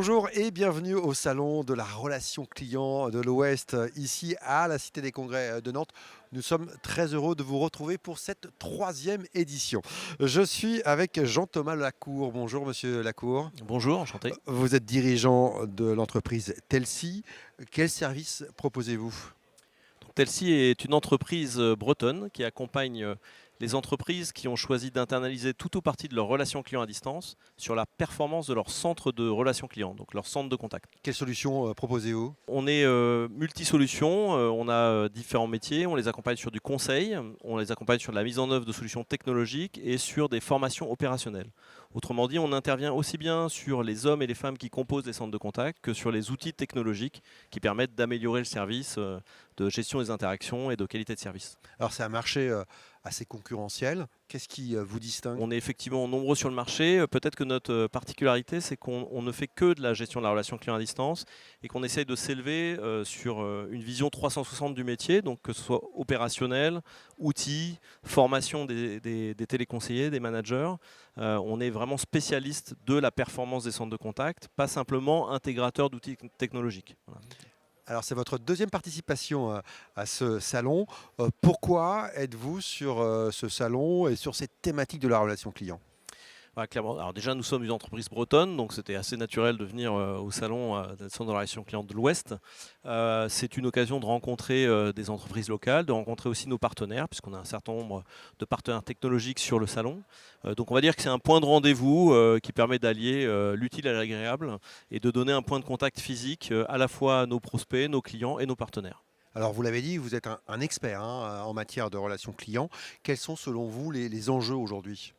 Bonjour et bienvenue au salon de la relation client de l'Ouest, ici à la Cité des Congrès de Nantes. Nous sommes très heureux de vous retrouver pour cette troisième édition. Je suis avec Jean-Thomas Lacour. Bonjour Monsieur Lacour. Bonjour, enchanté. Vous êtes dirigeant de l'entreprise Telsi. Quel service proposez-vous? Telsi est une entreprise bretonne qui accompagne les entreprises qui ont choisi d'internaliser tout ou partie de leur relation client à distance sur la performance de leur centre de relation client, donc leur centre de contact. Quelle solution proposez-vous? On est multisolutions, on a différents métiers, on les accompagne sur du conseil, on les accompagne sur de la mise en œuvre de solutions technologiques et sur des formations opérationnelles. Autrement dit, on intervient aussi bien sur les hommes et les femmes qui composent les centres de contact que sur les outils technologiques qui permettent d'améliorer le service de gestion des interactions et de qualité de service. Alors c'est un marché assez concurrentiel. Qu'est-ce qui vous distingue? On est effectivement nombreux sur le marché. Peut-être que notre particularité, c'est qu'on ne fait que de la gestion de la relation client à distance et qu'on essaye de s'élever sur une vision 360 du métier, donc que ce soit opérationnel, outils, formation des téléconseillers, des managers. On est vraiment spécialiste de la performance des centres de contact, pas simplement intégrateur d'outils technologiques. Voilà. Alors c'est votre deuxième participation à ce salon. Pourquoi êtes-vous sur ce salon et sur cette thématique de la relation client? Ouais, clairement. Alors déjà, nous sommes une entreprise bretonne, donc c'était assez naturel de venir au salon de la relation client de l'Ouest. C'est une occasion de rencontrer des entreprises locales, de rencontrer aussi nos partenaires, puisqu'on a un certain nombre de partenaires technologiques sur le salon. Donc on va dire que c'est un point de rendez-vous qui permet d'allier l'utile à l'agréable et de donner un point de contact physique à la fois à nos prospects, nos clients et nos partenaires. Alors vous l'avez dit, vous êtes un expert en matière de relations clients. Quels sont selon vous les enjeux aujourd'hui?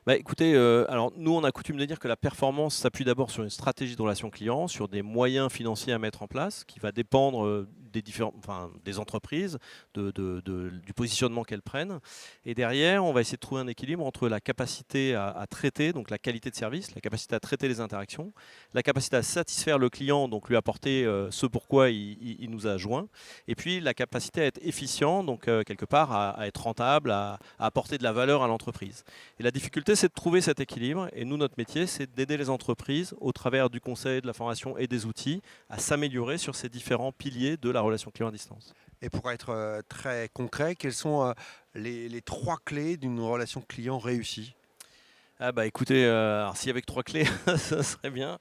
Bah, écoutez, alors nous on a coutume de dire que la performance s'appuie d'abord sur une stratégie de relation client, sur des moyens financiers à mettre en place, qui va dépendre des entreprises, du positionnement qu'elles prennent. Et derrière, on va essayer de trouver un équilibre entre la capacité à traiter, donc la qualité de service, la capacité à traiter les interactions, la capacité à satisfaire le client, donc lui apporter ce pourquoi il nous a joint, et puis la capacité à être efficient, donc quelque part à être rentable, à apporter de la valeur à l'entreprise. Et la difficulté, c'est de trouver cet équilibre. Et nous, notre métier, c'est d'aider les entreprises, au travers du conseil, de la formation et des outils, à s'améliorer sur ces différents piliers de la relation client à distance. Et pour être très concret, quelles sont les trois clés d'une relation client réussie? Ah bah écoutez, alors s'il y avait que trois clés, ça serait bien.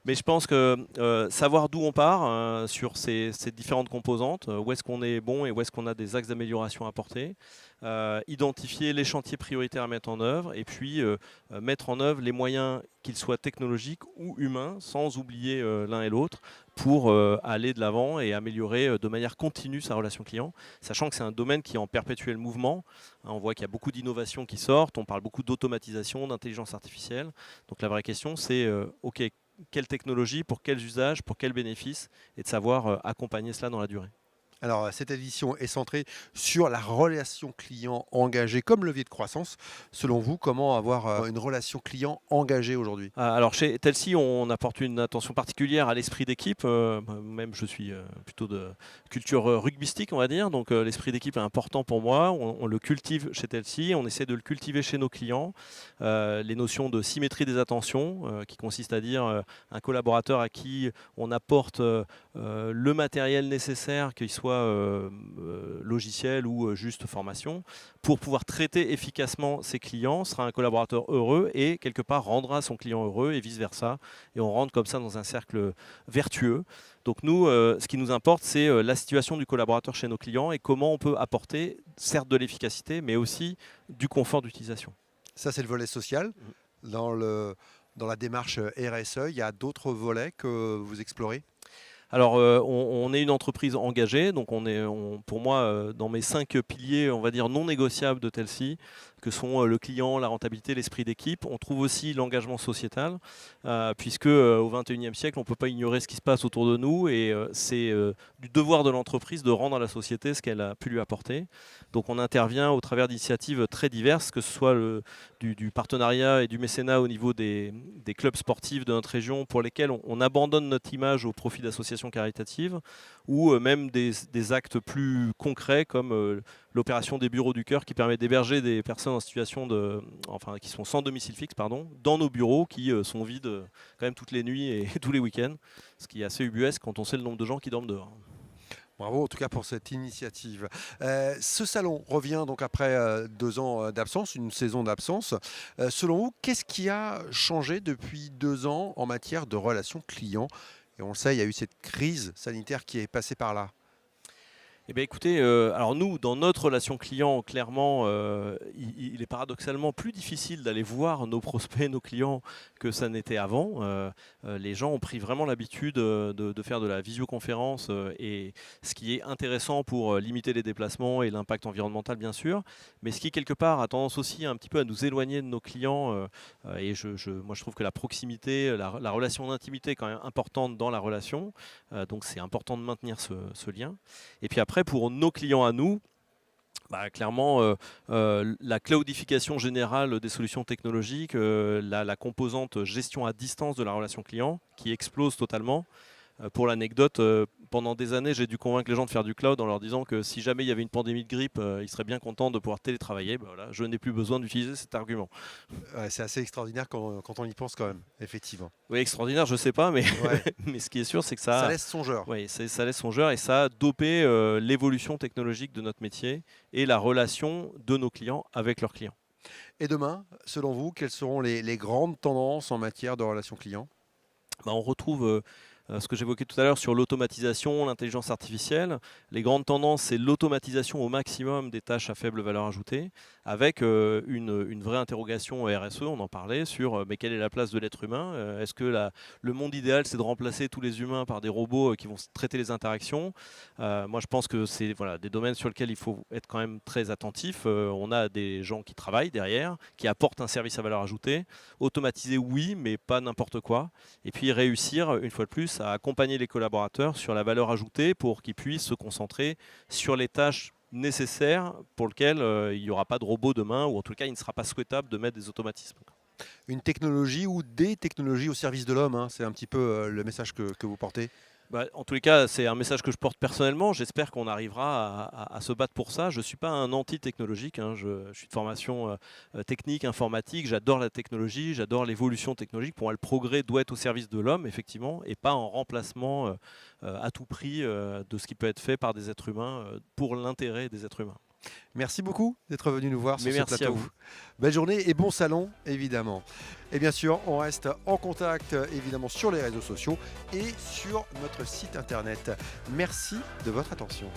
Mais je pense que savoir d'où on part sur ces différentes composantes, où est-ce qu'on est bon et où est-ce qu'on a des axes d'amélioration à apporter, identifier les chantiers prioritaires à mettre en œuvre et puis mettre en œuvre les moyens, qu'ils soient technologiques ou humains, sans oublier l'un et l'autre, pour aller de l'avant et améliorer de manière continue sa relation client, sachant que c'est un domaine qui est en perpétuel mouvement. Hein, on voit qu'il y a beaucoup d'innovations qui sortent, on parle beaucoup d'automatisation, d'intelligence artificielle. Donc la vraie question c'est, ok, quelle technologie, pour quels usages, pour quels bénéfices, et de savoir accompagner cela dans la durée. Alors, cette édition est centrée sur la relation client engagée comme levier de croissance. Selon vous, comment avoir une relation client engagée aujourd'hui? Alors chez Telsi, on apporte une attention particulière à l'esprit d'équipe. Même je suis plutôt de culture rugbystique, on va dire. Donc l'esprit d'équipe est important pour moi. On le cultive chez Telsi, on essaie de le cultiver chez nos clients. Les notions de symétrie des attentions, qui consiste à dire un collaborateur à qui on apporte le matériel nécessaire, qu'il soit logiciel ou juste formation, pour pouvoir traiter efficacement ses clients, sera un collaborateur heureux et quelque part rendra son client heureux et vice-versa. Et on rentre comme ça dans un cercle vertueux. Donc nous, ce qui nous importe, c'est la situation du collaborateur chez nos clients et comment on peut apporter, certes de l'efficacité, mais aussi du confort d'utilisation. Ça, c'est le volet social. Dans la démarche RSE, il y a d'autres volets que vous explorez? Alors, on est une entreprise engagée, donc pour moi, dans mes 5 piliers, on va dire non négociables de Telsi, que sont le client, la rentabilité, l'esprit d'équipe, on trouve aussi l'engagement sociétal, puisque au XXIe siècle, on ne peut pas ignorer ce qui se passe autour de nous, et c'est du devoir de l'entreprise de rendre à la société ce qu'elle a pu lui apporter. Donc on intervient au travers d'initiatives très diverses, que ce soit du partenariat et du mécénat au niveau des clubs sportifs de notre région, pour lesquels on abandonne notre image au profit d'associations caritatives, ou même des actes plus concrets comme l'opération des bureaux du cœur qui permet d'héberger des personnes en situation qui sont sans domicile fixe, pardon, dans nos bureaux qui sont vides quand même toutes les nuits et tous les week-ends, ce qui est assez ubuesque quand on sait le nombre de gens qui dorment dehors. Bravo en tout cas pour cette initiative. Ce salon revient donc après 2 ans d'absence, une saison d'absence. Selon vous, qu'est-ce qui a changé depuis 2 ans en matière de relations clients? Et on le sait, il y a eu cette crise sanitaire qui est passée par là. Eh bien, écoutez, alors nous, dans notre relation client, clairement, il est paradoxalement plus difficile d'aller voir nos prospects, nos clients, que ça n'était avant. Les gens ont pris vraiment l'habitude de faire de la visioconférence, et ce qui est intéressant pour limiter les déplacements et l'impact environnemental, bien sûr, mais ce qui, quelque part, a tendance aussi un petit peu à nous éloigner de nos clients. Et moi, je trouve que la proximité, la relation d'intimité est quand même importante dans la relation. Donc, c'est important de maintenir ce lien. Et puis après, pour nos clients à nous, clairement, la cloudification générale des solutions technologiques, la composante gestion à distance de la relation client qui explose totalement. Pour l'anecdote, pendant des années, j'ai dû convaincre les gens de faire du cloud en leur disant que si jamais il y avait une pandémie de grippe, ils seraient bien contents de pouvoir télétravailler. Voilà, je n'ai plus besoin d'utiliser cet argument. Ouais, c'est assez extraordinaire quand on y pense quand même, effectivement. Oui, extraordinaire, je ne sais pas, mais, Ouais. mais ce qui est sûr, c'est que Ça laisse songeur. Oui, ça laisse songeur et ça a dopé l'évolution technologique de notre métier et la relation de nos clients avec leurs clients. Et demain, selon vous, quelles seront les grandes tendances en matière de relations clients? On retrouve ce que j'évoquais tout à l'heure sur l'automatisation, l'intelligence artificielle. Les grandes tendances, c'est l'automatisation au maximum des tâches à faible valeur ajoutée, avec une vraie interrogation au RSE, on en parlait, sur mais quelle est la place de l'être humain? Est-ce que le monde idéal, c'est de remplacer tous les humains par des robots qui vont traiter les interactions? Moi, je pense que c'est des domaines sur lesquels il faut être quand même très attentif. On a des gens qui travaillent derrière, qui apportent un service à valeur ajoutée. Automatiser, oui, mais pas n'importe quoi. Et puis réussir, une fois de plus, à accompagner les collaborateurs sur la valeur ajoutée pour qu'ils puissent se concentrer sur les tâches nécessaires pour lesquelles il n'y aura pas de robot demain, ou en tout cas il ne sera pas souhaitable de mettre des automatismes. Une technologie ou des technologies au service de l'homme, hein, c'est un petit peu le message que vous portez. En tous les cas, c'est un message que je porte personnellement. J'espère qu'on arrivera à se battre pour ça. Je ne suis pas un anti-technologique, hein. Je suis de formation technique, informatique. J'adore la technologie, j'adore l'évolution technologique. Pour moi, le progrès doit être au service de l'homme, effectivement, et pas en remplacement à tout prix de ce qui peut être fait par des êtres humains pour l'intérêt des êtres humains. Merci beaucoup d'être venu nous voir sur ce Merci plateau. à vous. Belle journée et bon salon, évidemment. Et bien sûr, on reste en contact, évidemment, sur les réseaux sociaux et sur notre site internet. Merci de votre attention.